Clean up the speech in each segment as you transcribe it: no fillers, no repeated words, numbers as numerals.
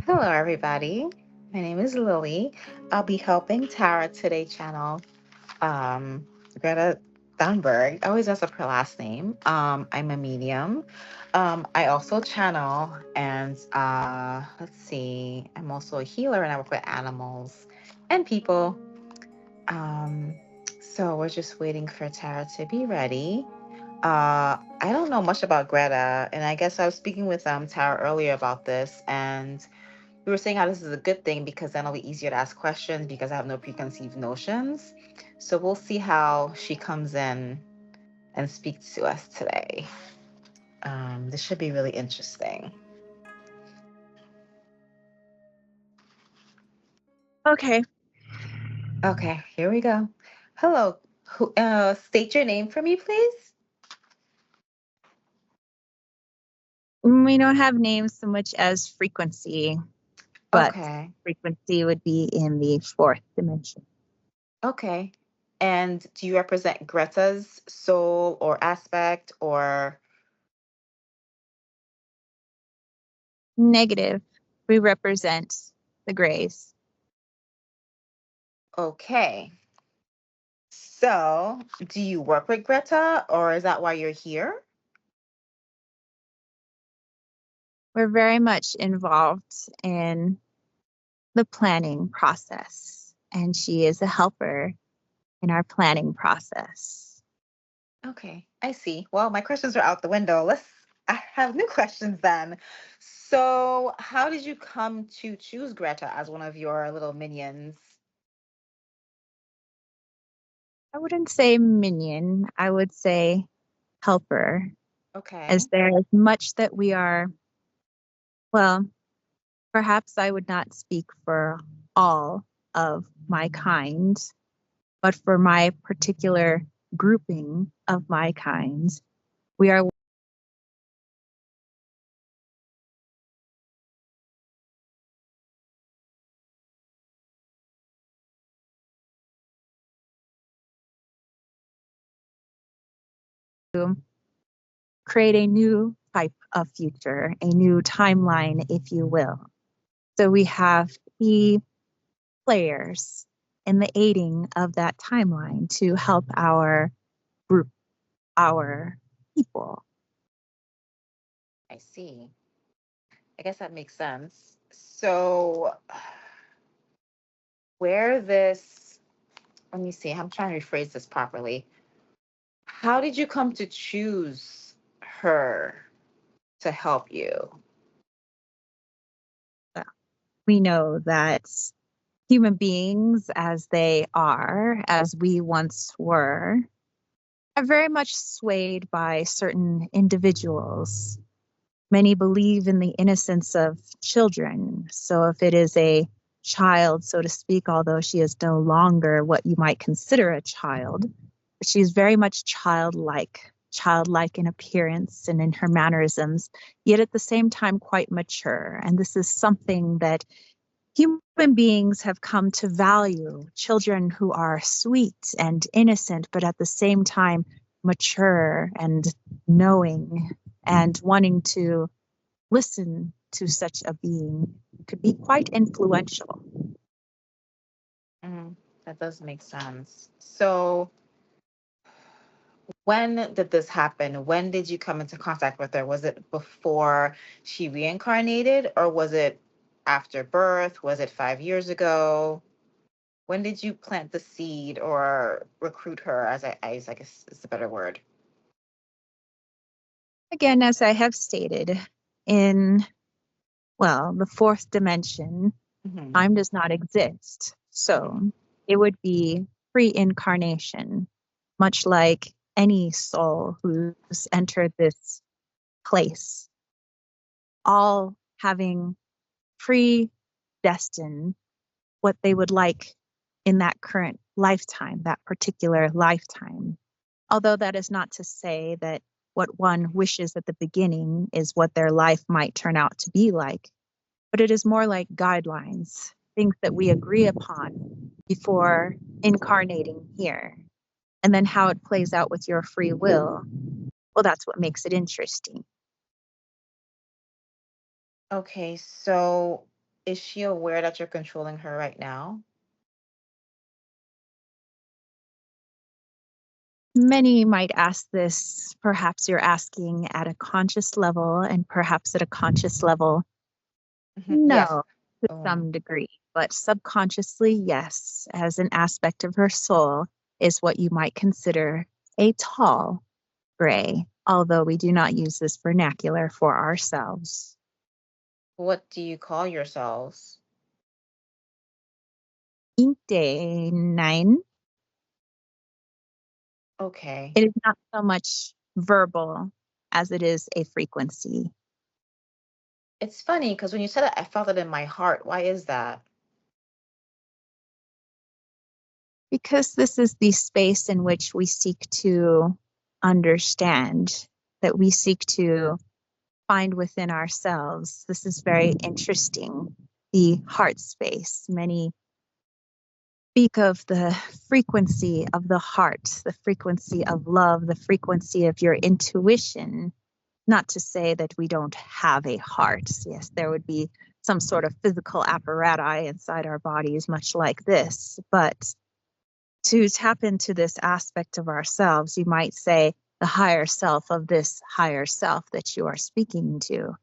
Hello, everybody. My name is Lili. I'll be helping Tara today channel um, Greta Thunberg. I always mess up her last name. I'm a medium. I also channel and let's see, I'm also a healer and I work with animals and people. Um, so we're just waiting for Tara to be ready. I don't know much about Greta, and I guess I was speaking with Tara earlier about this, and we were saying how this is a good thing because then it'll be easier to ask questions because I have no preconceived notions. So we'll see how she comes in and speaks to us today. This should be really interesting. Okay. Okay, here we go. Hello. State your name for me, please. We don't have names so much as frequency, but Okay. frequency would be in the fourth dimension. Okay. And do you represent Greta's soul or aspect or Negative. We represent the grays. okay. So, do you work with Greta or is that why you're here? We're very much involved in the planning process, and she is a helper in our planning process. Okay, I see. Well, my questions are out the window. I have new questions then. So, how did you come to choose Greta as one of your little minions? I wouldn't say minion, I would say helper, as Okay. there is much that we are, well, perhaps I would not speak for all of my kind, but for my particular grouping of my kind, we are to create a new type of future, a new timeline, if you will. So we have key players in the aiding of that timeline to help our group, our people. I see. I guess that makes sense. So, where this, let me see, I'm trying to rephrase this properly. How did you come to choose her to help you? We know that human beings, as they are, as we once were, are very much swayed by certain individuals. Many believe in the innocence of children. So if it is a child, so to speak, although she is no longer what you might consider a child, she's very much childlike in appearance and in her mannerisms, yet at the same time quite mature. And this is something that human beings have come to value, children who are sweet and innocent, but at the same time mature and knowing and wanting to listen to such a being could be quite influential. Mm, that does make sense. So, when did this happen? When did you come into contact with her? Was it before she reincarnated or was it after birth? Was it 5 years ago? When did you plant the seed or recruit her, I guess is a better word? Again, as I have stated, in, well, the fourth dimension, Hmm. time does not exist. Hmm. So it would be pre-incarnation, much like any soul who's entered this place, all having predestined what they would like in that current lifetime, that particular lifetime. Although that is not to say that what one wishes at the beginning is what their life might turn out to be like, but it is more like guidelines, things that we agree upon before incarnating here. And then how it plays out with your free will, well, that's what makes it interesting. Okay, so Is she aware that you're controlling her right now? Many might ask this, perhaps you're asking at a conscious level, and perhaps at a conscious level, Yes. no, to Oh, some degree. But subconsciously, yes, as an aspect of her soul, is what you might consider a tall gray, although we do not use this vernacular for ourselves. what do you call yourselves? Inte nine. Okay. It is not so much verbal as it is a frequency. It's funny because when you said it, I felt it in my heart. Why is that? Because this is the space in which we seek to understand, that we seek to find within ourselves. This is very interesting. The heart space. Many speak of the frequency of the heart, the frequency of love, the frequency of your intuition. Not to say that we don't have a heart. Yes, there would be some sort of physical apparatus inside our bodies, much like this. But to tap into this aspect of ourselves, you might say the higher self of this higher self that you are speaking to.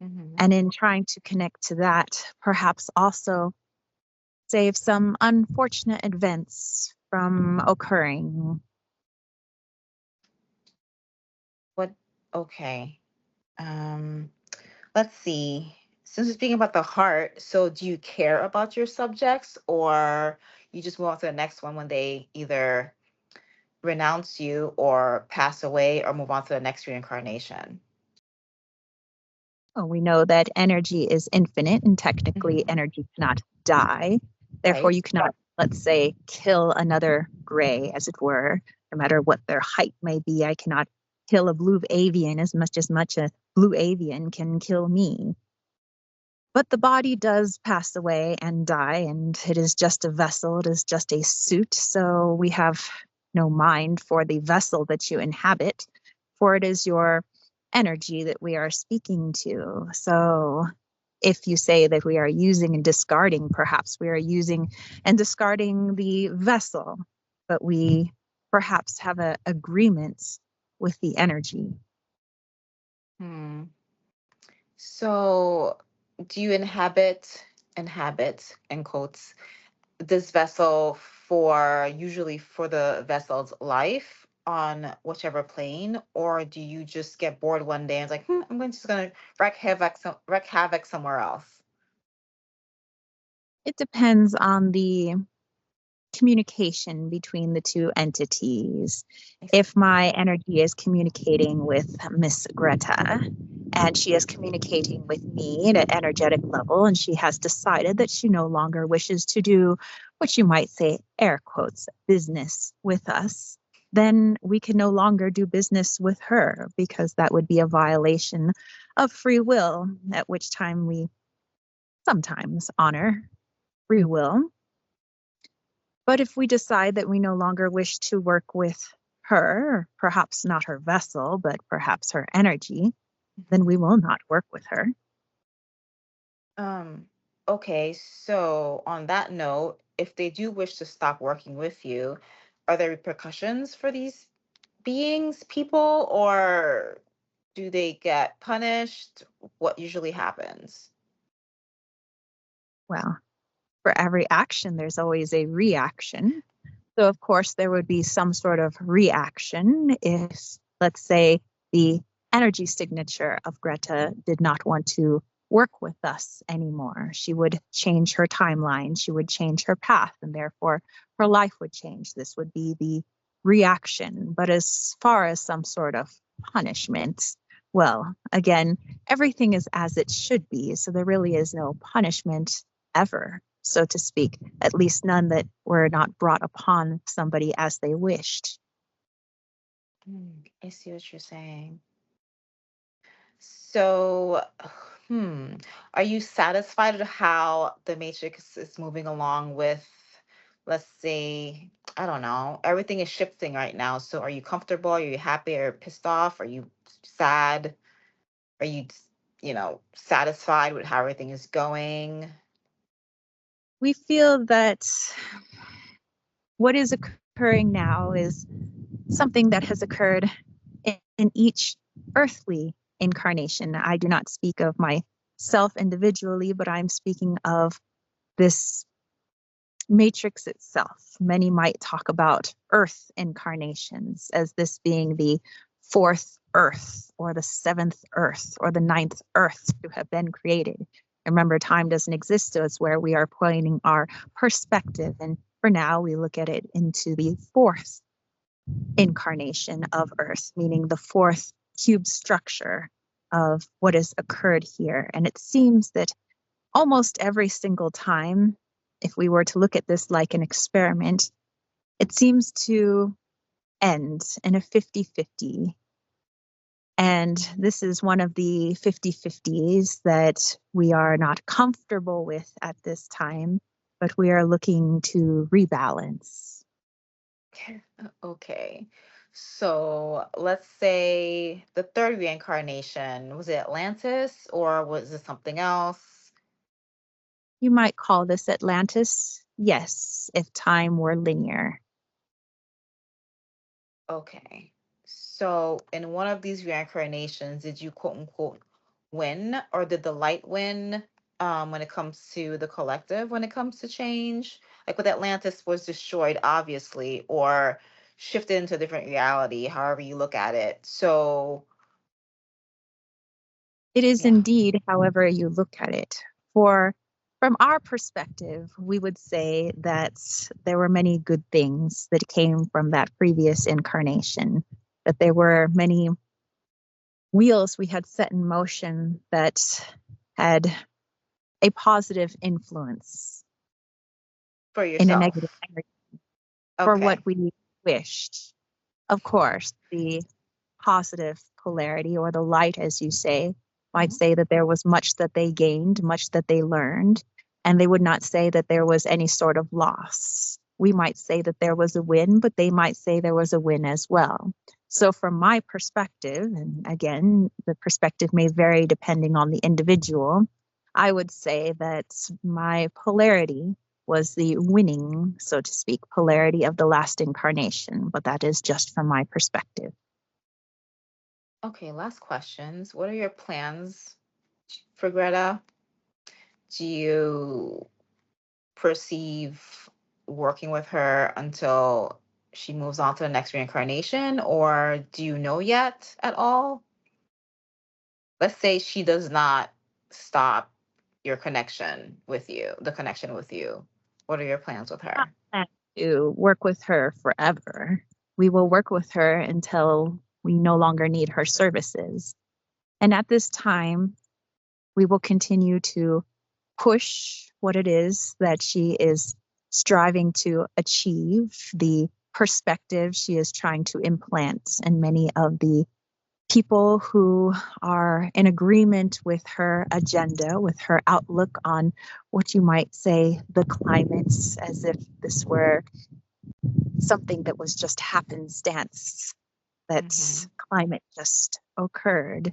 Hmm. And in trying to connect to that, perhaps also save some unfortunate events from occurring. What? Okay. Um, let's see. Since we're speaking about the heart, so do you care about your subjects or you just move on to the next one when they either renounce you or pass away or move on to the next reincarnation? Well, we know that energy is infinite and technically Hmm. energy cannot die. Therefore, Right. you cannot, let's say, kill another gray, as it were, no matter what their height may be. I cannot kill a blue avian as much a blue avian can kill me. But the body does pass away and die, and it is just a vessel, it is just a suit. So we have no mind for the vessel that you inhabit, for it is your energy that we are speaking to. So if you say that we are using and discarding, perhaps we are using and discarding the vessel, but we perhaps have an agreement with the energy. Hmm. So, do you inhabit in quotes this vessel for usually for the vessel's life on whichever plane, or do you just get bored one day and it's like, just gonna wreak havoc somewhere else? It depends on the communication between the two entities. I see. If my energy is communicating with Miss Greta and she is communicating with me at an energetic level, and she has decided that she no longer wishes to do what you might say, air quotes, business with us, then we can no longer do business with her because that would be a violation of free will, at which time we sometimes honor free will. But if we decide that we no longer wish to work with her, perhaps not her vessel, but perhaps her energy, then Mhm. we will not work with her. Um, okay, so on that note, if they do wish to stop working with you, are there repercussions for these beings, people, or do they get punished? What usually happens? Well, for every action, there's always a reaction. So, of course, there would be some sort of reaction if, let's say, the energy signature of Greta did not want to work with us anymore. She would change her timeline, she would change her path, and therefore her life would change. This would be the reaction. But as far as some sort of punishment, well, again, everything is as it should be. So there really is no punishment ever, so to speak, at least none that were not brought upon somebody as they wished. I see what you're saying. So, hmm, are you satisfied with how the Matrix is moving along with, let's say, I don't know, everything is shifting right now. So, are you comfortable? Are you happy? Are you pissed off? Are you sad? Are you? satisfied with how everything is going? We feel that what is occurring now is something that has occurred in each earthly incarnation. I do not speak of myself individually, but I'm speaking of this matrix itself. Many might talk about earth incarnations as this being the fourth earth or the seventh earth or the ninth earth to have been created. Remember, time doesn't exist, so it's where we are pointing our perspective. And for now, we look at it into the fourth incarnation of earth, meaning the fourth cube structure of what has occurred here. And it seems that almost every single time, if we were to look at this like an experiment, it seems to end in a 50-50. And this is one of the 50-50s that we are not comfortable with at this time, but we are looking to rebalance. Okay. So let's say the third reincarnation, was it Atlantis or was it something else? You might call this Atlantis, yes, if time were linear. Okay. So in one of these reincarnations, did you quote unquote win, or did the light win when it comes to the collective, when it comes to change? Like with Atlantis was destroyed, obviously, or shifted into a different reality, however you look at it. So It is yeah. indeed, however you look at it. From our perspective, we would say that there were many good things that came from that previous incarnation, that there were many wheels we had set in motion that had a positive influence For in a negative yourself. energy for what Okay. we wished. Of course, the positive polarity or the light, as you say, might Mhm. say that there was much that they gained, much that they learned, and they would not say that there was any sort of loss. We might say that there was a win, but they might say there was a win as well. So, from my perspective, and again, the perspective may vary depending on the individual, I would say that my polarity was the winning, so to speak, polarity of the last incarnation, but that is just from my perspective. Okay, last questions. What are your plans for Greta? Do you perceive working with her until she moves on to the next reincarnation, or do you know yet at all? Let's say she does not stop the connection with you. What are your plans with Not her? plan to work with her forever. We will work with her until we no longer need her services. And at this time, we will continue to push what it is that she is striving to achieve, the perspective she is trying to implant in many of the people who are in agreement with her agenda, with her outlook on what you might say the climate, as if this were something that was just happenstance, that Hmm. climate just occurred.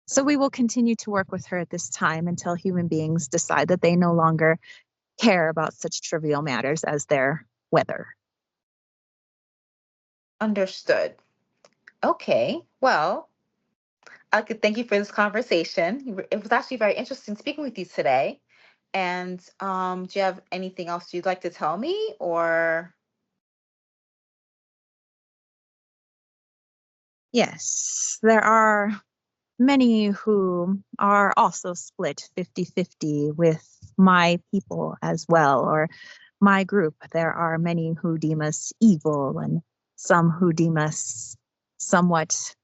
So we will continue to work with her at this time until human beings decide that they no longer care about such trivial matters as their weather. Understood. Okay. Well, I could thank you for this conversation. It was actually very interesting speaking with you today. And do you have anything else you'd like to tell me, or? Yes, there are many who are also split 50-50 with my people as well, or my group. There are many who deem us evil and some who deem us somewhat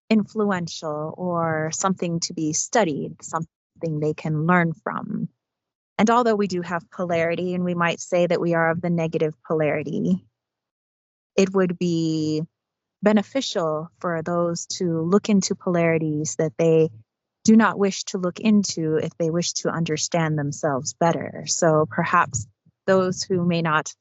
influential or something to be studied, something they can learn from. And although we do have polarity, and we might say that we are of the negative polarity, it would be beneficial for those to look into polarities that they do not wish to look into if they wish to understand themselves better. So perhaps those who may not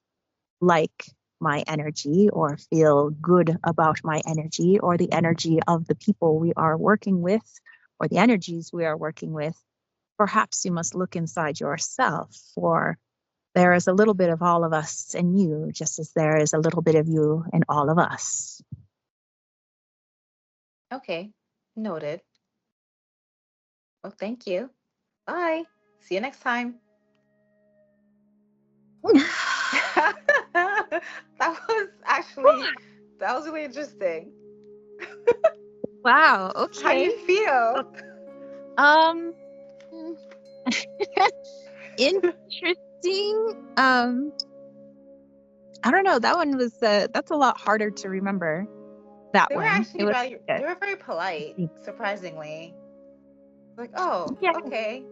like my energy or feel good about my energy or the energy of the people we are working with or the energies we are working with, perhaps you must look inside yourself, for there is a little bit of all of us in you, just as there is a little bit of you in all of us. Okay, noted. Well, thank you. Bye. See you next time. That was actually that was really interesting. Wow. How do Okay. you feel? Um. Interesting. I don't know. That one was that's a lot harder to remember. That They were one. It actually was they were very polite, surprisingly. Like, oh, yeah. okay.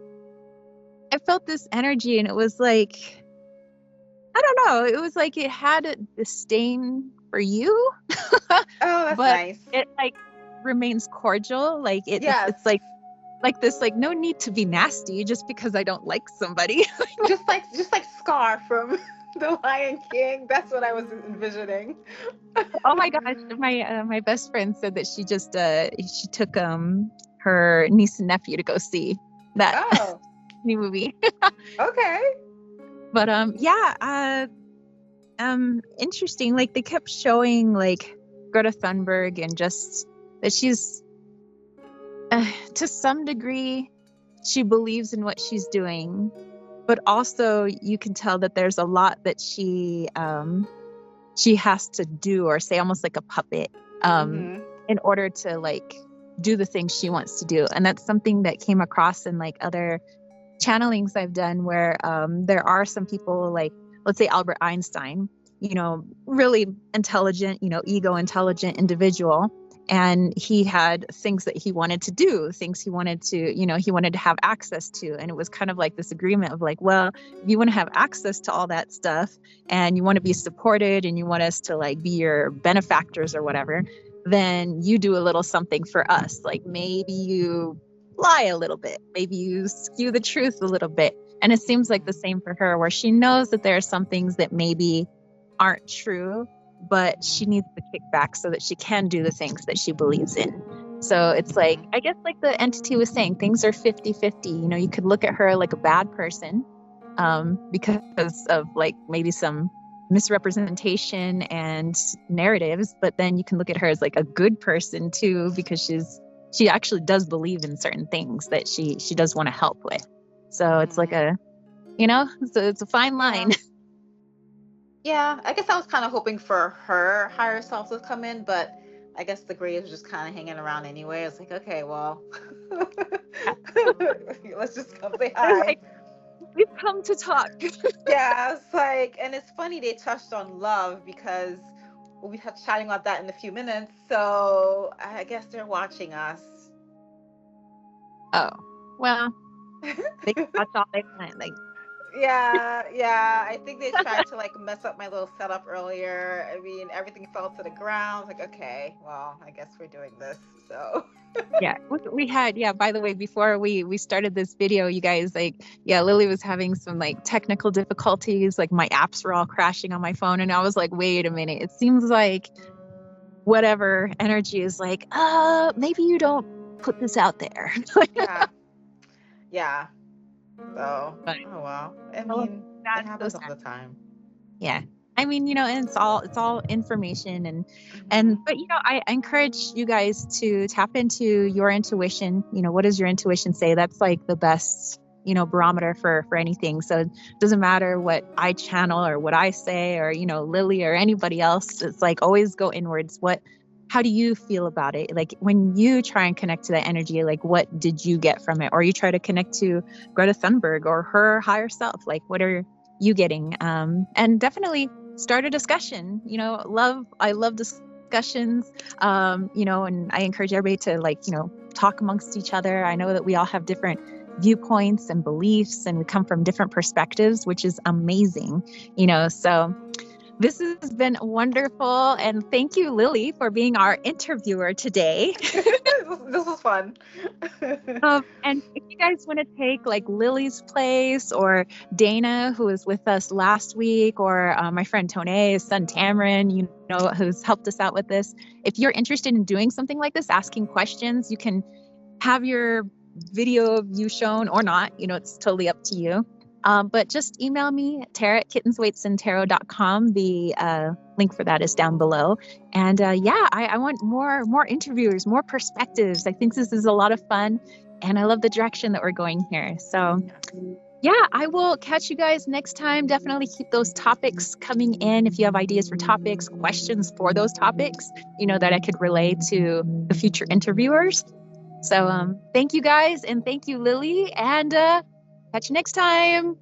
I felt this energy, and it was like, I don't know. It was like it had a disdain for you, Oh, that's but nice. it like remains cordial. Like Yes. it's like this, like no need to be nasty just because I don't like somebody. Just like Scar from The Lion King. That's what I was envisioning. Oh my gosh, my best friend said that she just she took her niece and nephew to go see that Oh, new movie. okay. But yeah, interesting. Like they kept showing like Greta Thunberg, and just that she's to some degree she believes in what she's doing, but also you can tell that there's a lot that she has to do or say, almost like a puppet, Mm-hmm. in order to like do the things she wants to do. And that's something that came across in like other channelings I've done, where there are some people, like let's say Albert Einstein, really intelligent, ego intelligent individual. And he had things that he wanted to do, things he wanted to, he wanted to have access to. And it was kind of like this agreement of like, well, if you want to have access to all that stuff and you want to be supported and you want us to like be your benefactors or whatever, then you do a little something for us. Like maybe you lie a little bit, maybe you skew the truth a little bit. And it seems like the same for her, where she knows that there are some things that maybe aren't true, but she needs the kickback so that she can do the things that she believes in. So it's like, I guess like the entity was saying, things are 50-50. You could look at her like a bad person, because of like maybe some misrepresentation and narratives, but then you can look at her as like a good person too, because she actually does believe in certain things that she does want to help with. So it's like it's a fine line. Yeah, I guess I was kind of hoping for her higher self to come in, but I guess the Graves was just kind of hanging around anyway. It's like, okay, well, let's just come say They're hi. like, we've come to talk. Yeah, it's like, and it's funny they touched on love because we'll be chatting about that in a few minutes. So I guess they're watching us. Oh, well, they watch all they want. Like, Yeah. I think they tried to like mess up my little setup earlier. I mean, everything fell to the ground. Like, okay, well, I guess we're doing this. So yeah, we had, yeah, by the way, before we started this video, you guys, like, yeah, Lily was having some like technical difficulties, like my apps were all crashing on my phone, and I was like, wait a minute, it seems like whatever energy is like, maybe you don't put this out there. yeah, yeah. So, But oh well. I oh, mean, it that's so happens all sad. the time. Yeah. I mean, and it's all information, Hmm. but I encourage you guys to tap into your intuition. What does your intuition say? That's like the best, barometer for anything. So it doesn't matter what I channel or what I say, or, Lily or anybody else. It's like always go inwards. How do you feel about it? Like when you try and connect to that energy, like what did you get from it? Or you try to connect to Greta Thunberg or her higher self, like what are you getting? And definitely start a discussion. I love discussions. And I encourage everybody to like, talk amongst each other. I know that we all have different viewpoints and beliefs, and we come from different perspectives, which is amazing. So this has been wonderful, and thank you, Lily, for being our interviewer today. This was fun. And if you guys want to take like Lily's place, or Dana, who was with us last week, or my friend Tone's son Tamarin, who's helped us out with this, if you're interested in doing something like this, asking questions, you can have your video of you shown or not. It's totally up to you. But just email me, tara@kittenswaitsandtarot.com. The link for that is down below. And I want more interviewers, more perspectives. I think this is a lot of fun, and I love the direction that we're going here. So yeah, I will catch you guys next time. Definitely keep those topics coming in. If you have ideas for topics, questions for those topics, that I could relay to the future interviewers. So thank you guys, and thank you, Lili, and catch you next time.